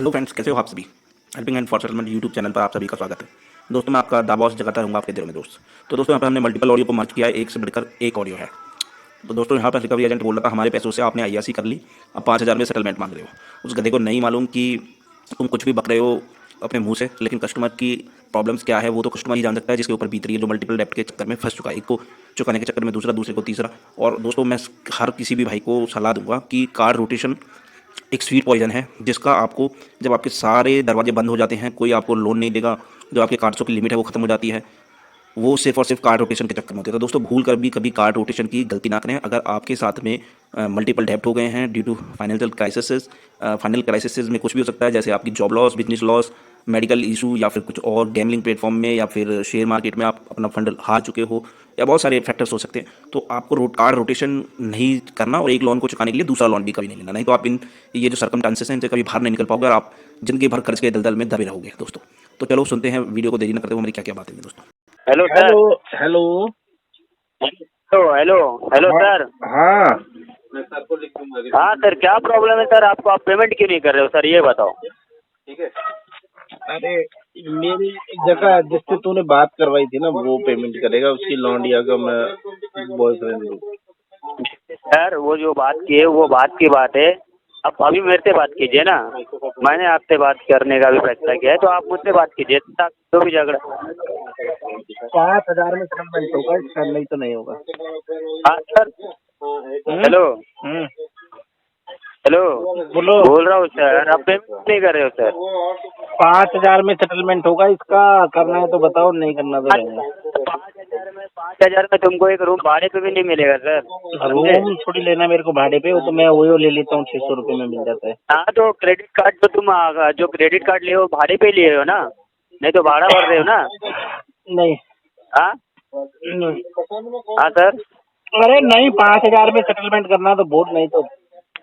Hello friends, कैसे हो आप सभी। Helping and for settlement YouTube channel पर आप सभी का स्वागत है। दोस्तों, मैं आपका दा बॉस जगाता रहूँगा आपके दिलों में दोस्त। तो दोस्तों, यहाँ पर हमने मल्टीपल ऑडियो को मर्ज किया है, एक से बढ़कर एक ऑडियो है। तो दोस्तों, यहाँ पर रिकवरी एजेंट बोल रहा था हमारे पैसों से आपने IRC कर ली, अब 5,000 में सेटलमेंट मांग रहे हो। उस गधे को नहीं मालूम कि तुम कुछ भी बक रहे हो अपने मुंह से, लेकिन कस्टमर की प्रॉब्लम्स क्या है वो तो कस्टमर ही जान सकता है, जिसके ऊपर बीत रही है, जो मल्टीपल डेप्ट के चक्कर में फंस चुका है। एक को चुकाने के चक्कर में दूसरा, दूसरे को तीसरा। और दोस्तों, मैं हर किसी भी भाई को सलाह दूंगा कि कार्ड रोटेशन एक स्वीट पॉइजन है, जिसका आपको जब आपके सारे दरवाजे बंद हो जाते हैं, कोई आपको लोन नहीं देगा, जो आपके कार्ड्सों की लिमिट है वो खत्म हो जाती है, वो सिर्फ और सिर्फ कार्ड रोटेशन के चक्कर में होती है। तो दोस्तों, भूल कर भी कभी कार्ड रोटेशन की गलती ना करें। अगर आपके साथ में मल्टीपल डेप्ट हो गए हैं ड्यू टू फाइनल क्राइसिस में कुछ भी हो सकता है, जैसे आपकी job loss, business loss, medical issue, या फिर कुछ और गैमलिंग प्लेटफॉर्म में, या फिर शेयर मार्केट में आप अपना फंड हार चुके हो, या बहुत सारे फैक्टर्स हो सकते हैं, तो आपको कार्ड रोटेशन नहीं करना और एक लोन को चुकाने के लिए दूसरा लोन भी कभी नहीं लेना। नहीं तो आप ये जो सर्कमस्टांसेस हैं इनसे कभी बाहर नहीं निकल पाओगे और आप जिंदगी भर कर्ज के दलदल में दबे रहोगे दोस्तों। तो चलो सुनते हैं, वीडियो को देरी न करते हुए हमारी क्या क्या बातें हैं दोस्तों। Hello sir. Hello hello hello hello hello sir. हाँ हाँ सर, क्या प्रॉब्लम है सर आपको? आप पेमेंट क्यों नहीं कर रहे हो सर, ये बताओ। अरे मेरी जगह जिससे तूने बात करवाई थी ना वो पेमेंट करेगा, उसकी लौंडिया का मैं बॉयफ्रेंड हूँ। सर वो जो बात की है वो बात की बात है। आप अभी मेरे से बात कीजिए ना, मैंने आपसे बात करने का भी फैसला किया है, तो आप मुझसे बात कीजिए, तो भी झगड़ा। 5,000 में सेटलमेंट होगा इसका, नहीं तो नहीं होगा। हाँ सर। हेलो हम्म, हेलो, बोलो। बोल रहा हूँ सर, आप पेमेंट नहीं कर रहे हो सर। 5,000 में सेटलमेंट होगा इसका, करना है तो बताओ, नहीं करना तो रहेगा। 5,000 में तुमको एक रूम भाड़े पे भी नहीं मिलेगा सर, समझे? रूम थोड़ी लेना मेरे को भाड़े पे, वो तो मैं वो ले लेता हूँ, 600 रुपये में मिल जाता है। हाँ तो क्रेडिट कार्ड तो तुम जो क्रेडिट कार्ड लिए हो भाड़े पे लिए हो ना, नहीं तो भाड़ा भर रहे हो ना। नहीं हाँ नहीं। हाँ सर। अरे नहीं, 5,000 में सेटलमेंट करना तो बोल, नहीं तो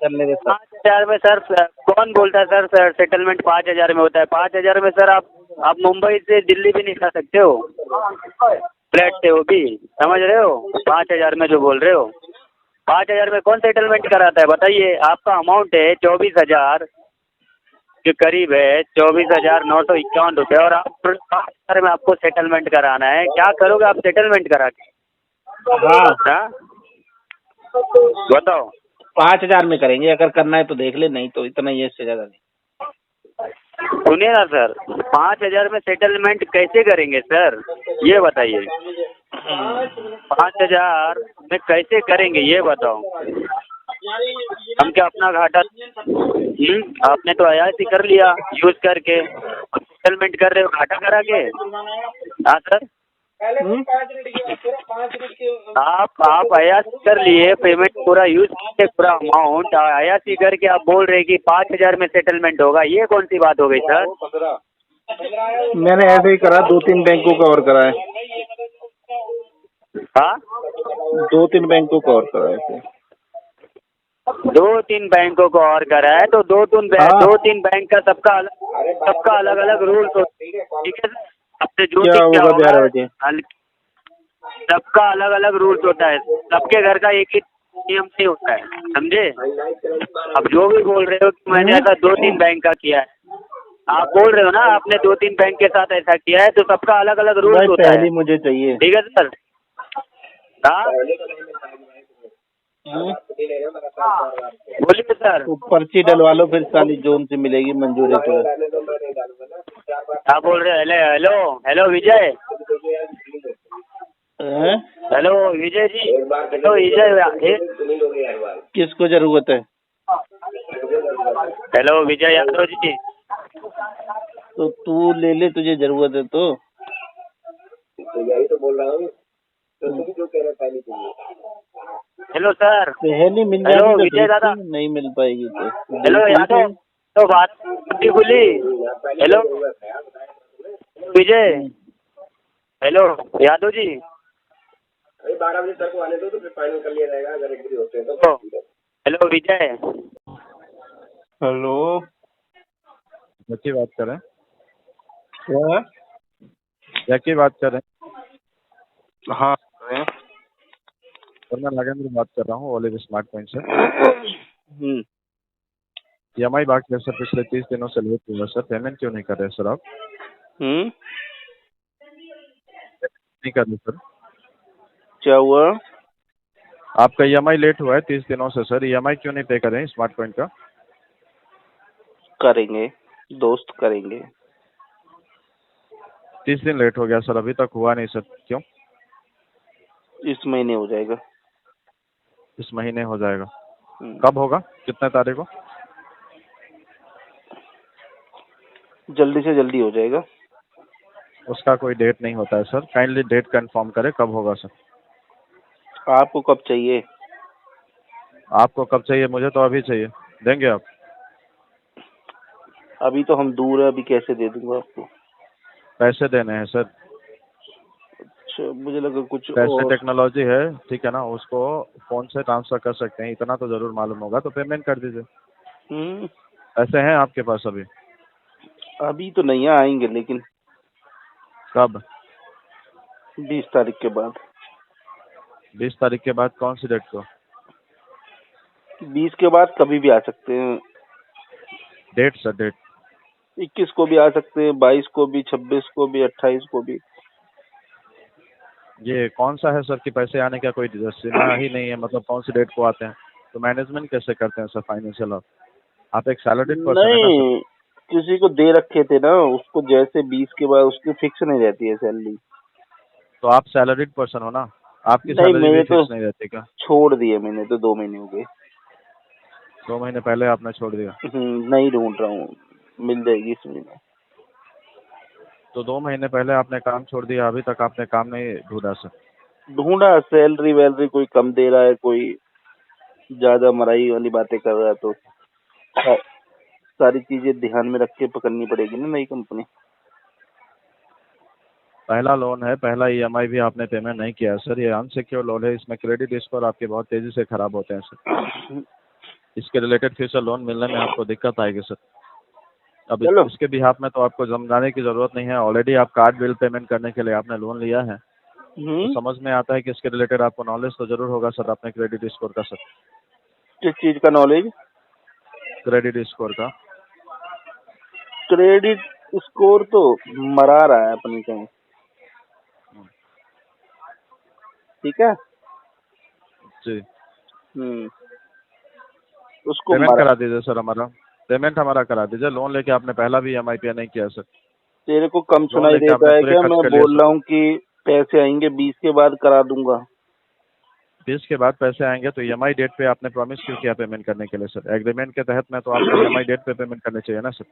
करने दे सर। 5,000 में सर कौन बोलता है सर सेटलमेंट 5,000 में होता है? 5,000 में सर आप मुंबई से दिल्ली भी नहीं जा सकते हो फ्लैट से, वो भी समझ रहे हो? 5,000 में जो बोल रहे हो, 5,000 में कौन सेटलमेंट कराता है बताइए? आपका अमाउंट है 24,000 के करीब है, 24,951 रुपये, और आप 5,000 में आपको सेटलमेंट कराना है। क्या करोगे आप सेटलमेंट करा के? हाँ हाँ बताओ। 5,000 में करेंगे, अगर करना है तो देख ले, नहीं तो इतना ही है, इससे ज्यादा नहीं। सुनिए ना सर, 5,000 में सेटलमेंट कैसे करेंगे सर, ये बताइए। 5,000 में कैसे करेंगे ये बताओ। हम क्या अपना घाटा? आपने तो IRC कर लिया यूज करके, सेटलमेंट कर रहे हो घाटा करा के। हाँ सर, आप IRC कर लिए, पेमेंट पूरा यूज करके पूरा अमाउंट IRC करके आप बोल रहे कि 5,000 में सेटलमेंट होगा, ये कौन सी बात हो गई सर? मैंने ऐसे ही करा, 2-3 बैंकों का और करा है। हाँ 2-3 बैंकों का और करा है। 2-3 बैंकों को और करा है, तो दो तीन बैंक का सबका अलग अलग रूल्स होते हैं, ठीक है सर? आपसे जो क्या क्या होगा 11 होगा, बजे? सबका अलग अलग रूल्स होता है, सबके घर का एक ही नियम नहीं होता है, समझे? अब जो भी बोल रहे हो कि मैंने ऐसा 2-3 बैंक का किया है, आप बोल रहे हो ना आपने 2-3 बैंक के साथ ऐसा किया है, तो सबका अलग अलग रूल्स होता है, पहली मुझे चाहिए। ठीक है सर? हाँ बोलिए सर। तो पर्ची डलवा लो, फिर साली जोन से मिलेगी मंजूरी तो। क्या बोल रहे हैं? हेलो हेलो विजय, हैं? हेलो विजय जी, हेलो विजय, किसको जरूरत है? हेलो विजय यादव जी। तो तू ले ले, तुझे जरूरत है तो। यही तो बोल रहा हूँ, तो तुम जो कह रहे पहले चाहिए। Hello sir. पहली मिल हेलो जाएगी तो विजय ठीक दादा। थी, नहीं मिल पाएगी तो हेलो यादव, तो बात बोली। हेलो विजय, हेलो यादव जी। अरे 12 बजे तक को आने दो, तो फिर फाइनल कर लिया जाएगा, अगर एग्री होते हैं तो। हेलो विजय। हेलो, जैकी बात कर रहे हैं। क्या? जैकी बात कर रहे हाँ हैं और मैं नागेंद्र बात कर रहा हूँ ओलिव स्मार्ट पॉइंट से। EMI बाकी है सर, पिछले 30 दिनों से लेट हुआ सर। पेमेंट क्यों नहीं कर रहे सर आप? नहीं कर रहे सर? क्या हुआ? आपका EMI लेट हुआ है 30 दिनों से सर। EMI क्यों नहीं पे कर रहे हैं स्मार्ट पॉइंट का? करेंगे दोस्त, करेंगे। 30 दिन लेट हो गया सर, अभी तक हुआ नहीं सर, क्यों? इस महीने हो जाएगा। इस महीने हो जाएगा? हम्म, कब होगा, कितने तारीख को? जल्दी से जल्दी हो जाएगा। उसका कोई डेट नहीं होता है सर, काइंडली डेट कंफर्म करें कब होगा सर। आपको कब चाहिए? आपको कब चाहिए? मुझे तो अभी चाहिए। देंगे आप? अभी तो हम दूर है, अभी कैसे दे दूंगा आपको? पैसे देने हैं सर। अच्छा, मुझे लगा कुछ पैसे और। टेक्नोलॉजी है, ठीक है ना, उसको फोन से ट्रांसफर कर सकते हैं, इतना तो जरूर मालूम होगा, तो पेमेंट कर दीजिए। हम्म, पैसे हैं आपके पास अभी? अभी तो नहीं आएंगे, लेकिन कब? 20 तारीख के बाद। 20 तारीख के बाद? कौन सी डेट को? 20 के बाद कभी भी आ सकते हैं। Date sir, date. 21 को भी आ सकते हैं, 22 को भी, 26 को भी, 28 को भी। ये कौन सा है सर कि पैसे आने का कोई सीमा ही नहीं है, मतलब कौन सी डेट को आते हैं? तो मैनेजमेंट कैसे करते हैं सर फाइनेंशियल? आप एक सैलरीड पर्सन है ना सर? नहीं, किसी को दे रखे थे ना, उसको जैसे 20 के बाद उसकी फिक्स नहीं रहती है सैलरी। तो आप सैलरीड पर्सन हो ना, आपकी नहीं, सैलरी भी मैंने तो फिक्स नहीं रहती क्या? छोड़ दिए, मैंने तो 2 महीने हो गए। 2 महीने पहले आपने छोड़ दिया? नहीं ढूंढ रहा हूँ, मिल जाएगी इस महीने। तो 2 महीने पहले आपने काम छोड़ दिया, अभी तक आपने काम नहीं ढूंढा सर? ढूंढा, सैलरी वैलरी कोई कम दे रहा है, कोई ज्यादा मराई वाली बातें कर रहा है, तो सारी चीजें ध्यान में रख के पकड़नी पड़ेगी ना नई कंपनी। पहला लोन है, पहला EMI भी आपने पेमेंट नहीं किया है सर, ये अनसिक्योर लोन है, इसमें क्रेडिट स्कोर आपके बहुत तेजी से खराब होते हैं सर। इसके रिलेटेड फ्यूचर लोन मिलने में आपको दिक्कत आएगी सर। अब चलो। इसके बिहाफ में तो आपको समझाने की जरूरत नहीं है, ऑलरेडी आप कार्ड बिल पेमेंट करने के लिए आपने लोन लिया है, तो समझ में आता है कि इसके रिलेटेड आपको नॉलेज तो जरूर होगा सर अपने क्रेडिट स्कोर का सर। किस चीज का नॉलेज? क्रेडिट स्कोर का। क्रेडिट स्कोर तो मरा रहा है अपनी कहीं। ठीक है। जी। उसको पेमेंट मरा। करा दीजिए सर हमारा, पेमेंट हमारा करा दीजिए। लोन लेके आपने पहला भी EMI पे नहीं किया सर। तेरे को कम लोन सुनाई लेके देता आपने है पूरे क्या? खर्च मैं कर लिए बोल सर। रहा हूँ कि पैसे आएंगे 20 के बाद करा दूंगा। 20 के बाद पैसे आएंगे तो EMI डेट पे आपने प्रॉमिस क्यों किया पेमेंट करने के लिए सर? एग्रीमेंट के तहत में तो आपको EMI डेट पे पेमेंट करनी चाहिए ना सर।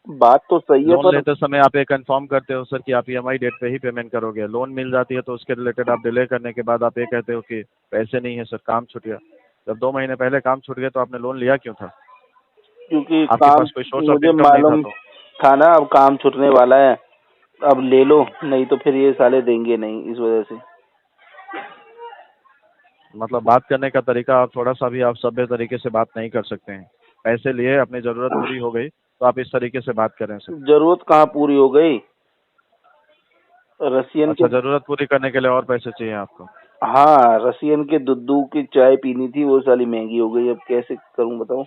बात तो सही है, लोन पर लेते समय आप ये कंफर्म करते हो सर कि आप EMI डेट पे ही पेमेंट करोगे। लोन मिल जाती है तो उसके रिलेटेड आप डिले करने के बाद आप ये कहते हो कि पैसे नहीं है सर, काम छूट गया। जब 2 महीने पहले काम छूट गया तो आपने लोन लिया क्यों था? क्योंकि आपके काम पास कोई सोर्स ऑफ मुझे इनकम नहीं था मालूम तो? था ना, अब काम छूटने वाला है, अब ले लो, नहीं तो फिर ये साले देंगे नहीं, इस वजह से। मतलब बात करने का तरीका आप थोड़ा सा भी आप सभ्य तरीके से बात नहीं कर सकते हैं? पैसे लिए, अपनी जरूरत पूरी हो गई तो आप इस तरीके से बात करें सर? जरूरत कहाँ पूरी हो गई? रसियन अच्छा, के। जरूरत पूरी करने के लिए और पैसे चाहिए आपको? हाँ, रसियन के दुद्धू की चाय पीनी थी, वो साली महंगी हो गई, अब कैसे करूं बताओ?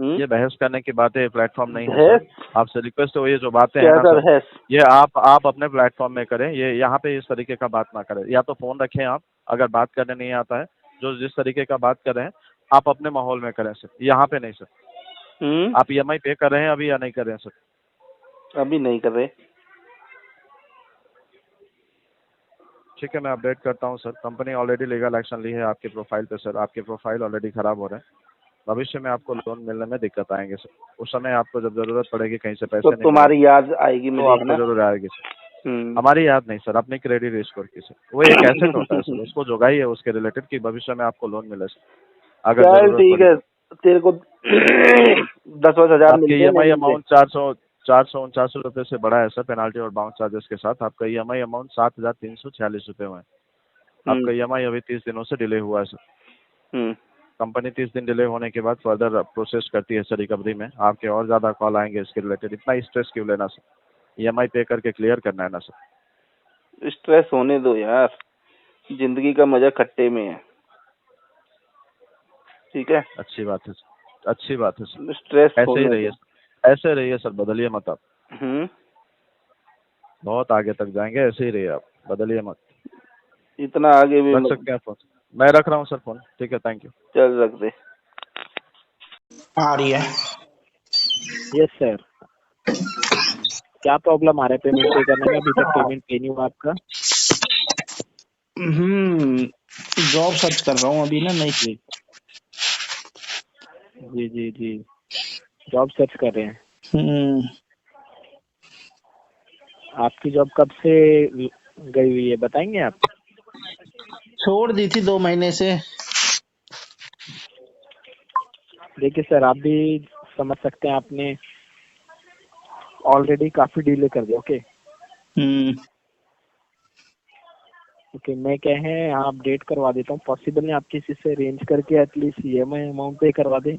ये बहस करने की बातें प्लेटफॉर्म नहीं है सर। भैंस? आपसे रिक्वेस्ट है, ये जो बातें हैं क्या ना था सर, भैंस? ये आप अपने प्लेटफॉर्म में करें, ये यहाँ पे इस तरीके का बात ना करें। या तो फोन रखें आप, अगर बात करने नहीं आता है, जो जिस तरीके का बात कर रहे हैं आप अपने माहौल में करें सर, यहाँ पे नहीं सर। आप EMI पे कर रहे हैं अभी या नहीं कर रहे हैं सर? अभी नहीं कर रहे। ठीक है, मैं अपडेट करता हूँ sir. Company already legal action ली है आपके प्रोफाइल पे सर, आपके प्रोफाइल ऑलरेडी खराब हो रहे हैं। भविष्य में आपको लोन मिलने में दिक्कत आएंगे सर। उस समय आपको जब जरूरत पड़ेगी, कहीं से तो पैसे नहीं मिलेंगे, तुम्हारी याद आएगी तो मुझे, है आपको ना? जरूर आएगी सर। हमारी याद नहीं सर, अपनी क्रेडिट स्कोर की सर। वो एक एसेट होता है सर, उसको जोगाइए उसके रिलेटेड कि भविष्य में आपको लोन मिले सर, अगर चल जरूरत ठीक पड़ी है, तो। तेरे को 10-10 हजार आपके मिलते हैं, EMI नहीं मिलते? अमाउंट 449 रुपये से बढ़ा है सर, पेनाल्टी और बाउंस चार्जेस के साथ। आपका EMI अमाउंट 7,346 रुपये हुआ है। आपका EMI अभी 30 दिनों से डिले हुआ है सर। कंपनी 30 दिन डिले होने के बाद फर्दर प्रोसेस करती है सर रिकवरी में। आपके और ज्यादा कॉल आएंगे इसके रिलेटेड, इतना स्ट्रेस क्यों लेना सर? EMI पे करके क्लियर करना है ना सर। स्ट्रेस होने दो यार, जिंदगी का मजा खट्टे में है। ठीक है, अच्छी बात है सर, अच्छी बात है सर। स्ट्रेस ऐसे ही रहिए सर, ऐसे रहिए सर, बदलिए मत आप। बहुत आगे तक जाएंगे, ऐसे ही रहिए आप, बदलिए मत। इतना आगे भी रख सकते हैं फोन, मैं रख रहा हूँ सर फोन। ठीक है, थैंक यू। चल रख दे। आ रही है। Yes sir. क्या प्रॉब्लम आ रहा है पेमेंट पे करने में? अभी तक पेमेंट पे नहीं हुआ आपका? जॉब सर्च कर रहा हूँ अभी ना, नहीं। जी जी जी जी, जॉब सर्च कर रहे हैं। आपकी जॉब कब से गई हुई है, बताएंगे आप? छोड़ दी थी 2 महीने से। देखिए सर, आप भी समझ सकते हैं, आपने ऑलरेडी काफी डिले कर दिया। ओके ओके, मैं क्या है यहाँ अपडेट करवा देता हूँ। पॉसिबल है आप किसी से अरेंज करके एटलीस्ट EMI अमाउंट पे करवा दें?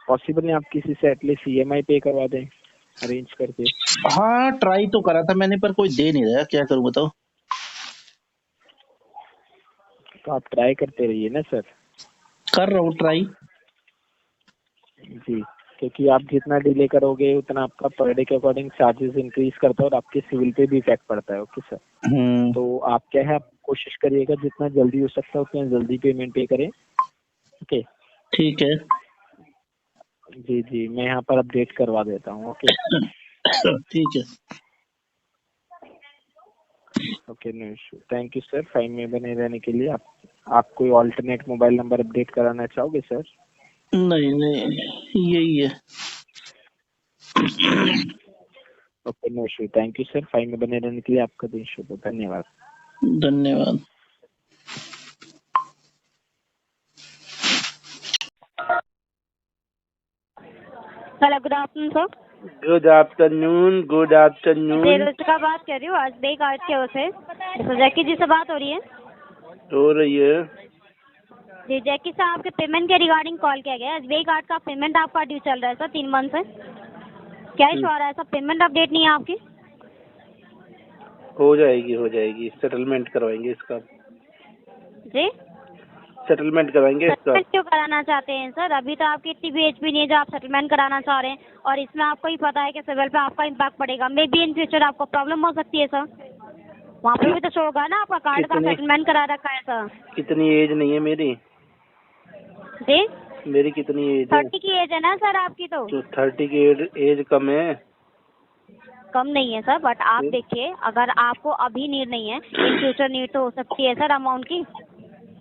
पॉसिबल है आप किसी से एटलीस्ट EMI पे करवा दें अरेंज करके? हाँ, ट्राई तो करा था मैंने, पर कोई दे नहीं रहा। क्या करूँ बताओ? तो आप ट्राई करते रहिए ना सर। कर रहा हूँ ट्राई। जी, क्योंकि आप जितना डिले करोगे उतना आपका पर डे के अकॉर्डिंग चार्जेस इंक्रीज करता है और आपके सिविल पे भी इफेक्ट पड़ता है। ओके सर, तो आप क्या है, आप कोशिश करिएगा जितना जल्दी हो सकता है उतना जल्दी पेमेंट पे करें। ओके, ठीक है। जी जी, मैं यहाँ पर अपडेट करवा देता हूँ। ओके ठीक है। Okay, no issue. Thank you sir, fine में बने रहने के लिए। आप कोई ऑल्टरनेट मोबाइल नंबर अपडेट कराना चाहोगे सर? नहीं नहीं, यही है। Okay, no issue. Thank you sir, fine में बने रहने के लिए। आपका दिन शुभ हो। धन्यवाद। धन्यवाद। Hello, good afternoon sir. Good afternoon, good afternoon. का बात कर रही हूँ SBI कार्ड की ओर से। जैकी जी से बात हो रही है? हो रही है। जी, जैकी साहब आपके पेमेंट के रिगार्डिंग कॉल किया गया। SBI कार्ड का पेमेंट आपका ड्यू चल रहा है सर 3 मंथ से। क्या इशू आ रहा है सर? पेमेंट अपडेट नहीं है आपकी? हो जाएगी, सेटलमेंट करवाएंगे इसका। जी, सेटलमेंट करवाएंगे इसका। सेटलमेंट क्यों कराना चाहते हैं सर? अभी तो आपकी इतनी भी एज भी नहीं है जो आप सेटलमेंट कराना चाह रहे हैं, और इसमें आपको ही पता है कि सिविल पे आपका इम्पैक्ट पड़ेगा। मे बी इन फ्यूचर आपको प्रॉब्लम हो सकती है सर। वहाँ पे भी तो शो होगा ना आपका कार्ड का सेटलमेंट करा रखा है सर। कितनी एज नहीं है मेरी? जी, मेरी कितनी एज है? 30 की एज है ना सर आपकी? तो 30 की एज कम है? कम नहीं है सर, बट आप देखिए, अगर आपको अभी नीड नहीं है, इन फ्यूचर नीड तो हो सकती है सर अमाउंट की।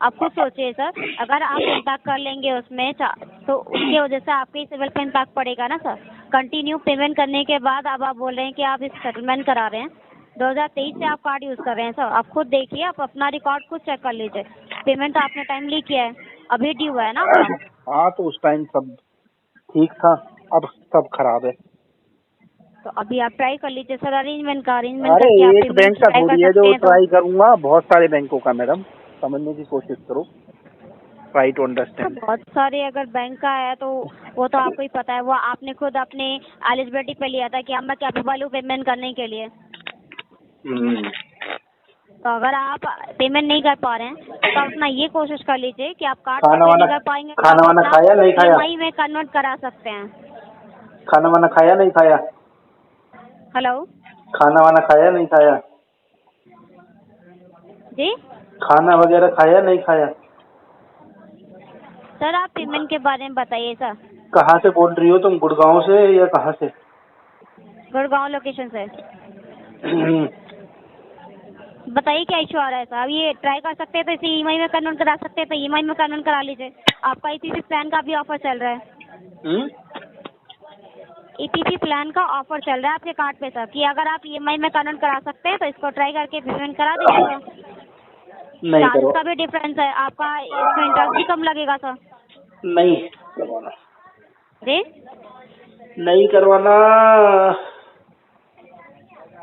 आप खुद सोचिए सर, अगर आप इम्पैक्ट कर लेंगे उसमें तो उसकी वजह से आपके सिविल पे इम्पैक्ट पड़ेगा ना सर। कंटिन्यू पेमेंट करने के बाद अब आप बोल रहे हैं कि आप इस सेटलमेंट करा रहे हैं। 2023 से आप कार्ड यूज कर रहे हैं सर। आप खुद देखिए, आप अपना रिकॉर्ड खुद चेक कर लीजिए। पेमेंट आपने टाइमली किया है, अभी ड्यू हुआ है ना आपका। हाँ, तो उस टाइम सब ठीक था, अब सब खराब है। तो अभी आप ट्राई कर लीजिए सर अरेंजमेंट अरे करके आप एक बैंक का थोड़ी है जो ट्राई करूंगा, बहुत सारे बैंकों का। मैडम, समझने की कोशिश करो, ट्राई टू अंडरस्टैंड। बहुत सारे अगर बैंक का है तो वो तो आपको ही पता है, वो आपने खुद अपने एलिजिबिलिटी पे लिया था कि अब मैं कैपेबल हूँ पेमेंट करने के लिए। तो अगर आप पेमेंट नहीं कर पा रहे हैं तो अपना ये कोशिश कर लीजिए कि आप कार्ड नहीं कर पाएंगे, खाना वाना खाया नहीं खाया? EMI में कन्वर्ट करा सकते हैं। खाना वाना खाया नहीं खाया? हेलो खाना वाना खाया नहीं खाया? जी खाना वगैरह खाया नहीं खाया? सर, आप पेमेंट के बारे में बताइए सर। कहाँ से बोल रही हो तुम, गुड़गांव से या कहाँ से? गुड़गांव लोकेशन से। बताइए क्या इशू आ रहा है सर? अब ये ट्राई कर सकते हैं तो इसे EMI में कन्वर्ट करा सकते हैं, तो EMI में कन्वर्ट करा लीजिए। आपका EPP प्लान का भी ऑफर चल रहा है। EPP प्लान का ऑफर चल रहा है आपके कार्ड पे सर, कि अगर आप EMI में कन्वर्ट करा सकते हैं तो इसको ट्राई करके पेमेंट करा दीजिए सर। चार्जेस का भी डिफरेंस है, आपका इसमें इंटरेस्ट भी कम लगेगा सर। नहीं करवाना। जी, नहीं करवाना।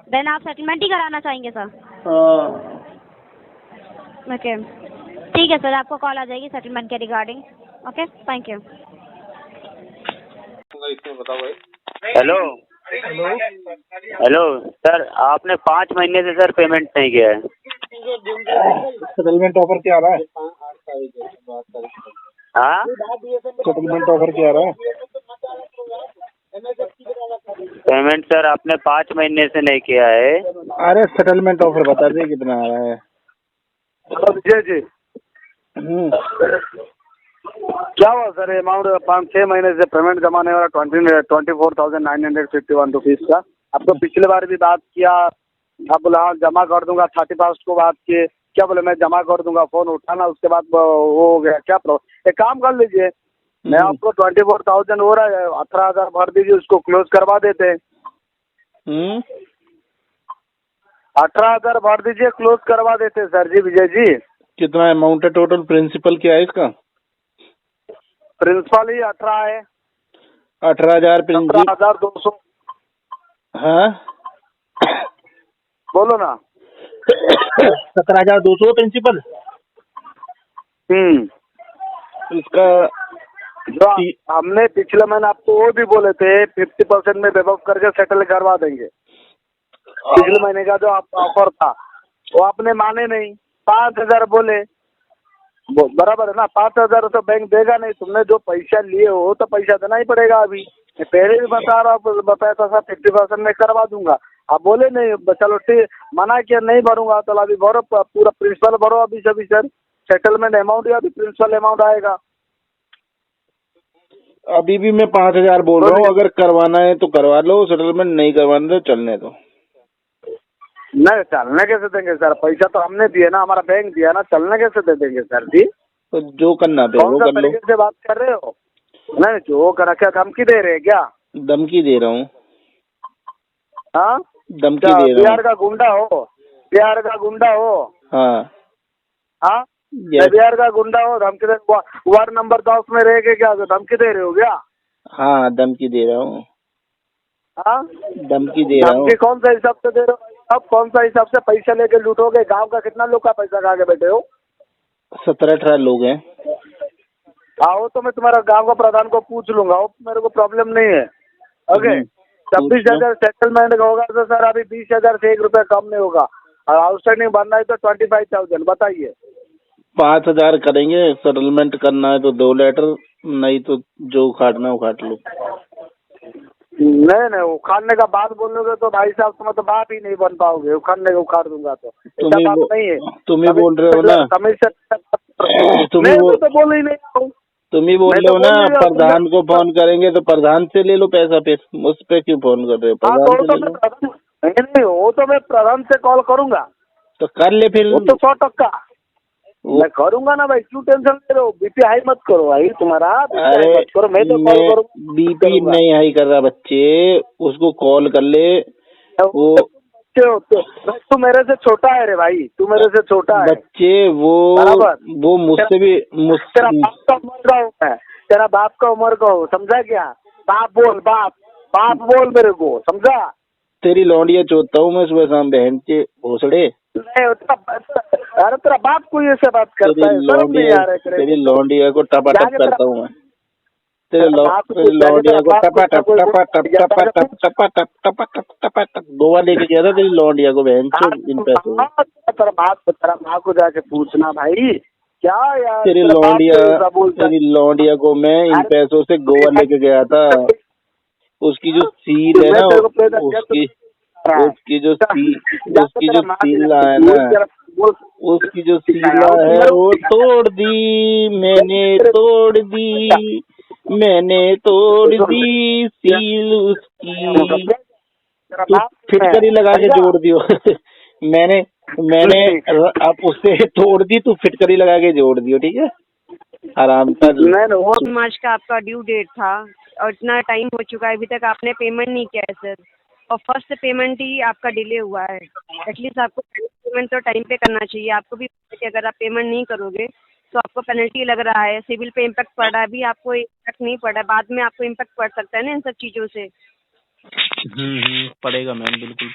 देन आप सेटलमेंट ही कराना चाहेंगे सर? ओके, ठीक है सर, आपको कॉल आ जाएगी सेटलमेंट के regarding. Okay, thank you. Hello hello sir, आपने 5 महीने से सर पेमेंट नहीं किया है। सेटलमेंट ऑफर क्या आ रहा है? हाँ, सेटलमेंट ऑफर क्या आ रहा है? पेमेंट सर आपने 5 महीने से नहीं किया है। अरे सेटलमेंट ऑफर बता दे कितना आ रहा है। जी जी, क्या हुआ सर अमाउंट 5-6 महीने से पेमेंट जमाने वाला 24,951 रुपीज़ का। आपको पिछले बार भी बात किया, आप बोला हाँ जमा कर दूंगा, 31 को बात किए, क्या बोले मैं जमा कर दूंगा, फोन उठाना, उसके बाद वो हो गया। क्या प्रॉब्लम, एक काम कर लीजिए, मैं आपको 24,000 हो रहा है, 18,000 भर दीजिए, उसको क्लोज करवा देते हैं। 18,000 भर दीजिए, क्लोज करवा देते हैं सर जी। विजय जी, कितना अमाउंट है टोटल? प्रिंसिपल क्या है इसका? प्रिंसिपल ही 18 है। 18,000 17,200। हाँ बोलो ना। 17,200 प्रिंसिपल। इसका जो हमने पिछले महीने आपको वो भी बोले थे 50% में वेव करके सेटल करवा देंगे। पिछले महीने का जो आपका ऑफर था वो आपने माने नहीं, 5,000 बोले। बराबर है ना, 5,000 तो बैंक देगा नहीं। तुमने जो पैसा लिए हो तो पैसा देना ही पड़ेगा। अभी मैं पहले भी बता रहा हूँ, बताया था सर 50% में करवा दूंगा। आप बोले नहीं, चलो ठीक, मना किया नहीं भरूंगा, तो अभी भरो, पूरा प्रिंसिपल भरो अभी से अभी सर। सेटलमेंट अमाउंट या अभी प्रिंसिपल अमाउंट आएगा। अभी भी मैं 5,000 बोल रहा हूँ, अगर करवाना है तो करवा लो, सेटलमेंट नहीं करवाना तो चलने दो। नहीं, चलने कैसे देंगे सर, पैसा तो हमने दिया ना, हमारा बैंक दिया ना, चलने कैसे दे देंगे सर जी। तो जो करना पे वो कर लो। तरीके से बात कर रहे हो? नहीं, जो करा, क्या धमकी दे रहे हैं क्या? धमकी दे रहा हूँ। हाँ, धमकी दे रहा हूँ। बिहार का गुंडा हो? बिहार का गुंडा हो? हाँ हाँ, बिहार का गुंडा हो, धमकी दे, वार्ड नंबर 10 में रह के क्या धमकी दे रहे हो क्या? हाँ धमकी दे रहा हूँ। हाँ, धमकी दे रहा हूँ। धमकी कौन सा हिसाब से दे रहे हो? अब कौन सा हिसाब से पैसा लेके लूटोगे? गांव का कितना लोग का पैसा खा के बैठे हो? 17-18 लोग हैं। आओ तो मैं तुम्हारा गांव का प्रधान को पूछ लूंगा, वो मेरे को प्रॉब्लम नहीं है। ओके, 26,000 सेटलमेंट होगा तो सर अभी 20,000 से 1 रुपया कम नहीं होगा, और आउटस्टैंडिंग बनना है तो 25,000। बताइए। 5,000 करेंगे, सेटलमेंट करना है तो 2 लेटर, नहीं तो जो उखाड़ना उखाड़ लो। नहीं, उखाड़ने का बात बोलोगे तो भाई साहब तुम तो बात ही नहीं बन पाओगे। उखाड़ने का उखाड़ दूंगा तो ऐसा बात नहीं है। तुम ही बोल रहे हो ना, तुम तो बोल ही नहीं। तुम ही बोल रहे हो ना, प्रधान को फोन करेंगे तो प्रधान से ले लो पैसा, फिर मुझ पे क्यों फोन कर रहे हो? प्रधान से ले लो। नहीं, वो तो मैं प्रधान से कॉल करूंगा तो कर ले फिर। वो तो 100% मैं करूंगा ना भाई, क्यों टेंशन ले रहे हो? बीपी हाई मत करो भाई तुम्हारा, अरे मत करो, मैं तो कॉल करूंगा। बीपी नहीं हाई कर रहा बच्चे, उसको कॉल कर ले। वो तू मेरे से छोटा है रे भाई, तू मेरे से छोटा है बच्चे, वो मुझसे भी तेरा बाप का उम्र का हूँ मैं, तेरा बाप का उम्र का हूँ, समझा क्या? बाप बोल, बाप बोल मेरे को, समझा? तेरी लौंडिया चोदता हूँ मैं सुबह शाम, बहन के भोसड़े। अरे तेरा बाप को ये से बात करता है, शर्म नहीं आ रहा है? तेरी लौंडिया को टपाटप करता हूँ मैं। तेरे लौंडिया को टपाटप गोवा लेके गया था तेरी लौंडिया को, बहन चोद इन पैसों। तेरा बाप को जाके पूछना भाई, क्या यार तेरी लौंडिया को मैं इन पैसों से गोवा लेके गया था। उसकी जो सील है ना, उसकी जो सीला है ना, उसकी जो सीला है वो तोड़ दी मैंने तोड़ दी सील उसकी। तू फिटकरी लगा के जोड़ दियो। मैंने अब उससे तोड़ दी, तू फिटकरी लगा के जोड़ दियो, ठीक है? आराम से। 3 मार्च का आपका ड्यू डेट था और इतना टाइम हो चुका है, अभी तक आपने पेमेंट नहीं किया है सर, और फर्स्ट पेमेंट ही आपका डिले हुआ है। एटलीस्ट आपको पेमेंट तो टाइम पे करना चाहिए। आपको भी पता है कि अगर आप पेमेंट नहीं करोगे तो आपको पेनल्टी लग रहा है, सिविल पे इम्पैक्ट पड़ रहा है। अभी आपको इम्पैक्ट नहीं पड़ रहा है, बाद में आपको इम्पैक्ट पड़ सकता है ना इन सब चीज़ों से। पड़ेगा मैम, बिल्कुल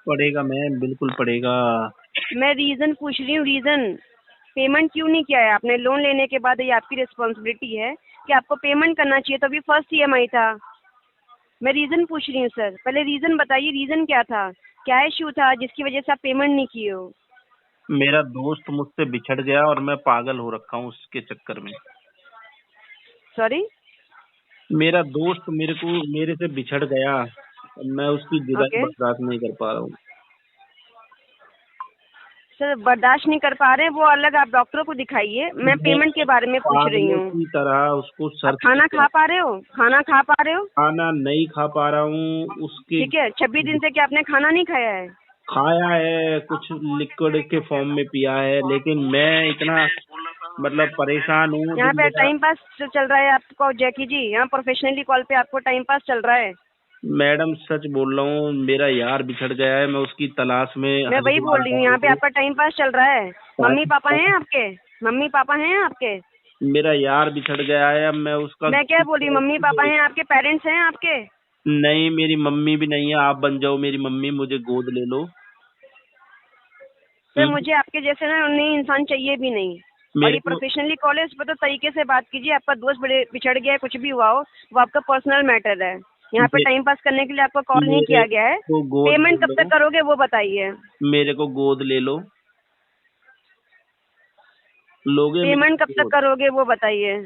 पड़ेगा मैम, बिल्कुल पड़ेगा। मैं रीज़न पूछ रही हूँ, रीज़न पेमेंट क्यों नहीं किया है आपने? लोन लेने के बाद ये आपकी रिस्पॉन्सिबिलिटी है कि आपको पेमेंट करना चाहिए, तो अभी फर्स्ट EMI था। मैं रीजन पूछ रही हूँ सर, पहले रीजन बताइए, रीजन क्या था, क्या इश्यू था जिसकी वजह से आप पेमेंट नहीं किए हो? मेरा दोस्त मुझसे बिछड़ गया और मैं पागल हो रखा हूँ उसके चक्कर में। सॉरी? मेरा दोस्त मेरे से बिछड़ गया और मैं उसकी जुदाई ओके बर्दाश्त नहीं कर पा रहा हूँ। सर, बर्दाश्त नहीं कर पा रहे हैं वो अलग, आप डॉक्टरों को दिखाइए, मैं पेमेंट के बारे में पूछ रही पागलों हूँ। की तरह उसको आप सर्च खाना खा पा रहे हो? खाना खा पा रहे हो? खाना नहीं खा पा रहा हूँ उसके। ठीक है, 26 दिन से क्या आपने खाना नहीं खाया है? खाया है, कुछ लिक्विड के फॉर्म में पिया है, लेकिन मैं इतना मतलब परेशान हूँ। यहाँ जो पे मेरा टाइम पास चल रहा है आपको जैकी जी, यहाँ प्रोफेशनली कॉल पे आपको टाइम पास चल रहा है। मैडम सच बोल रहा हूँ, मेरा यार बिछड़ गया है, मैं उसकी तलाश में मैं वही बोल रही हूँ, यहाँ पे आपका टाइम पास चल रहा है। मम्मी पापा हैं आपके? मम्मी पापा हैं आपके? मेरा यार बिछड़ गया है, अब मैं उसका मैं क्या बोल रही हूँ, मम्मी पापा हैं आपके? पेरेंट्स हैं आपके? नहीं, मेरी मम्मी भी नहीं है, आप बन जाओ मेरी मम्मी, मुझे गोद ले लो। सर मुझे आपके जैसे ना नई इंसान चाहिए भी नहीं। और मेरे ये को प्रोफेशनली कॉलेज पर तो तरीके से बात कीजिए, आपका दोस्त बिछड़ गया है, कुछ भी हुआ हो, वो आपका पर्सनल मैटर है। यहाँ पे मे- टाइम पास करने के लिए आपको कॉल नहीं मेरे किया गया है। को गोद पेमेंट ले कब लो, तक करोगे वो बताइए। मेरे को गोद ले लो। लोगे मेरे पेमेंट को कब तक गोद? करोगे वो बताइए।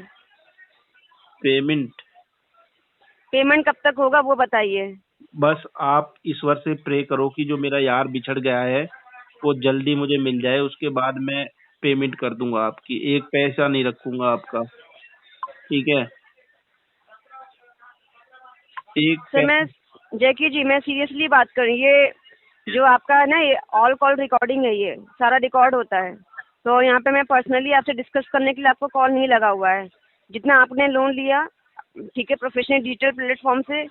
पेमेंट पेमेंट कब तक होगा वो बताइए। बस आप ईश्वर से प्रे करो कि जो मेरा यार बिछड़ गया है वो जल्दी मुझे मिल जाए, उसके बाद मैं पेमेंट कर दूंगा आपकी, एक पैसा नहीं रखूंगा आपका, ठीक है? एक सर मैं जैकी जी, मैं सीरियसली बात कर रही हूँ, ये जो आपका है ना, ये ऑल कॉल रिकॉर्डिंग है, ये सारा रिकॉर्ड होता है। तो यहाँ पे मैं पर्सनली आपसे डिस्कस करने के लिए आपको कॉल नहीं लगा हुआ है। जितना आपने लोन लिया, ठीक है, प्रोफेशनल डिजिटल प्लेटफॉर्म से,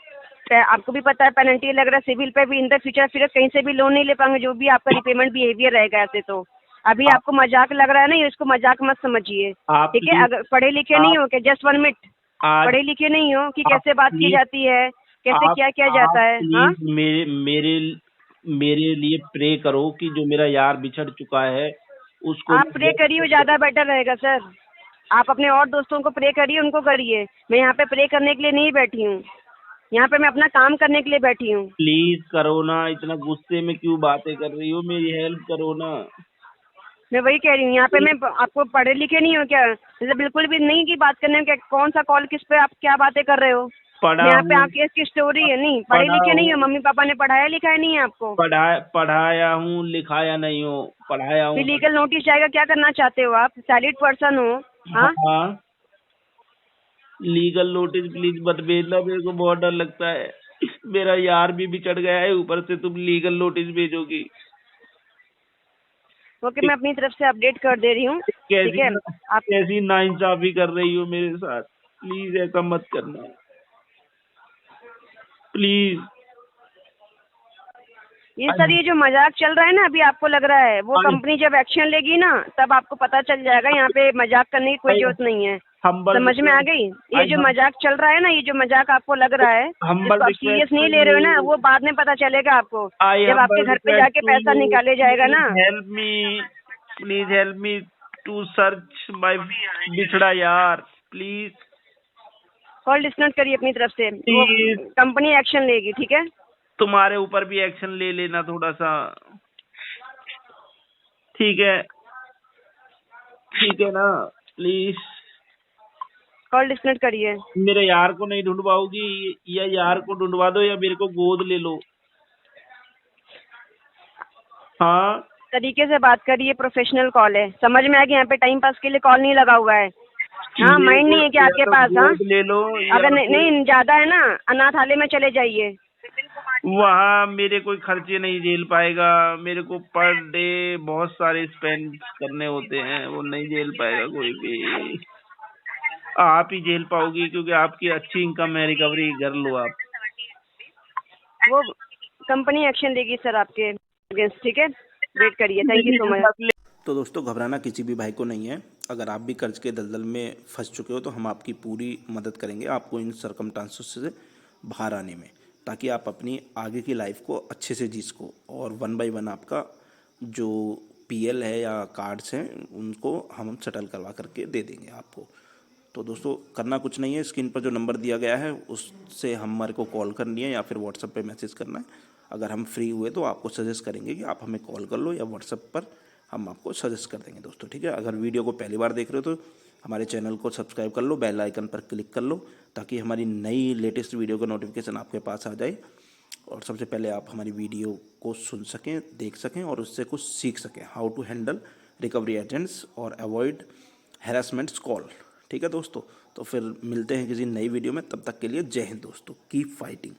आपको भी पता है पेनल्टी लग रहा है, सिविल पे भी इन द फ्यूचर फिर कहीं से भी लोन नहीं ले पाएंगे, जो भी आपका रिपेमेंट बिहेवियर रहेगा ऐसे। तो अभी आपको मजाक लग रहा है ना, ये इसको मजाक मत समझिए, आप ठीक है? अगर पढ़े लिखे नहीं हो, के जस्ट 1 मिनट, आज पढ़े लिखे नहीं हो कि कैसे बात की प्लीज जाती है, कैसे आप क्या किया जाता है? हाँ, प्लीज मेरे लिए प्रे करो कि जो मेरा यार बिछड़ चुका है उसको आप प्रे करिए, वो ज्यादा बेटर रहेगा सर। आप अपने और दोस्तों को प्रे करिए, उनको करिए। मैं यहाँ पे प्रे करने के लिए नहीं बैठी हूँ, यहाँ पे मैं अपना काम करने के लिए बैठी हूँ। प्लीज करो ना, इतना गुस्से में क्यों बातें कर रही हो, मेरी हेल्प करो ना। मैं वही कह रही हूँ, यहाँ पे मैं आपको पढ़े लिखे नहीं हो क्या? जैसे बिल्कुल भी नहीं की बात करने में, क्या कौन सा कॉल किस पे, आप क्या बातें कर रहे हो? पढ़ा यहाँ पे हूँ, आपकी इसकी स्टोरी है, नहीं पढ़े पढ़ा लिखे नहीं हूँ, हो, मम्मी पापा ने पढ़ाया लिखाया नहीं है आपको? पढ़ाया हूँ, लिखाया नहीं हो, पढ़ाया हूँ। फिर लीगल नोटिस जाएगा, क्या करना चाहते हो आप? सैलरीड पर्सन हो? हाँ, हाँ, लीगल नोटिस प्लीज मत भेजना, मेरे को बहुत डर लगता है। मेरा यार भी बिछड़ गया है, ऊपर से तुम लीगल नोटिस भेजोगी। ओके, मैं अपनी तरफ से अपडेट कर दे रही हूँ, ठीक है? आप कैसी नाइंसाफी कर रही हो मेरे साथ, प्लीज ऐसा मत करना, प्लीज। ये सर, ये जो मजाक चल रहा है ना, अभी आपको लग रहा है, वो कंपनी जब एक्शन लेगी ना तब आपको पता चल जाएगा। यहाँ पे मजाक करने की कोई जरूरत नहीं है, समझ में आ गई? ये जो मजाक चल रहा है ना, ये जो मजाक आपको लग रहा है, जिसको आप सीरियस नहीं ले रहे हो ना, वो बाद में पता चलेगा आपको, जब आपके घर पे जाके पैसा निकाले जाएगा ना। Please help me to search my बिछड़ा यार, प्लीज। कॉल डिस्कनेक्ट करिए अपनी तरफ से, वो कंपनी एक्शन लेगी, ठीक है? तुम्हारे ऊपर भी एक्शन ले लेना थोड़ा सा, ठीक है? ठीक है ना, प्लीज। कॉल डिस्कनेक्ट करिए। मेरे यार को नहीं ढूंढ पाओगी, या यार को ढूंढवा दो या मेरे को गोद ले लो। हाँ, तरीके से बात करिए, प्रोफेशनल कॉल है, समझ में आ गया? यहाँ पे टाइम पास के लिए कॉल नहीं लगा हुआ है। हाँ, माइंड नहीं है क्या आपके पास? हाँ, ले लो, अगर नहीं ज्यादा है ना, अनाथालय में चले जाइए। वहाँ मेरे कोई खर्चे नहीं झेल पाएगा, मेरे को पर डे बहुत सारे स्पेंड करने होते हैं, वो नहीं झेल पाएगा कोई भी। आप ही झेल पाओगी क्योंकि आपकी अच्छी इनकम है, रिकवरी कर लो आप। वो कंपनी एक्शन लेगी सर आपके अगेंस्ट, ठीक है? वेट करिए, थैंक यू सो मच। तो दोस्तों घबराना किसी भी भाई को नहीं है। अगर आप भी कर्ज के दलदल में फंस चुके हो तो हम आपकी पूरी मदद करेंगे आपको इन सरकमस्टांसेस से बाहर आने में, ताकि आप अपनी आगे की लाइफ को अच्छे से जी सको। और 1 बाय 1 आपका जो पीएल है या कार्ड्स हैं उनको हम सेटल करवा करके दे देंगे आपको। तो दोस्तों करना कुछ नहीं है, स्क्रीन पर जो नंबर दिया गया है उससे हमारे को कॉल करनी है या फिर व्हाट्सएप पे मैसेज करना है। अगर हम फ्री हुए तो आपको सजेस्ट करेंगे कि आप हमें कॉल कर लो, या व्हाट्सएप पर हम आपको सजेस्ट कर देंगे दोस्तों, ठीक है। अगर वीडियो को पहली बार देख रहे हो तो हमारे चैनल को सब्सक्राइब कर लो, बेल आइकन पर क्लिक कर लो, ताकि हमारी नई लेटेस्ट वीडियो का नोटिफिकेशन आपके पास आ जाए और सबसे पहले आप हमारी वीडियो को सुन सकें, देख सकें और उससे कुछ सीख सकें, how to handle recovery agents और अवॉइड हैरेसमेंट्स कॉल, ठीक है दोस्तों। तो फिर मिलते हैं किसी नई वीडियो में, तब तक के लिए जय हिंद दोस्तों, कीप फाइटिंग।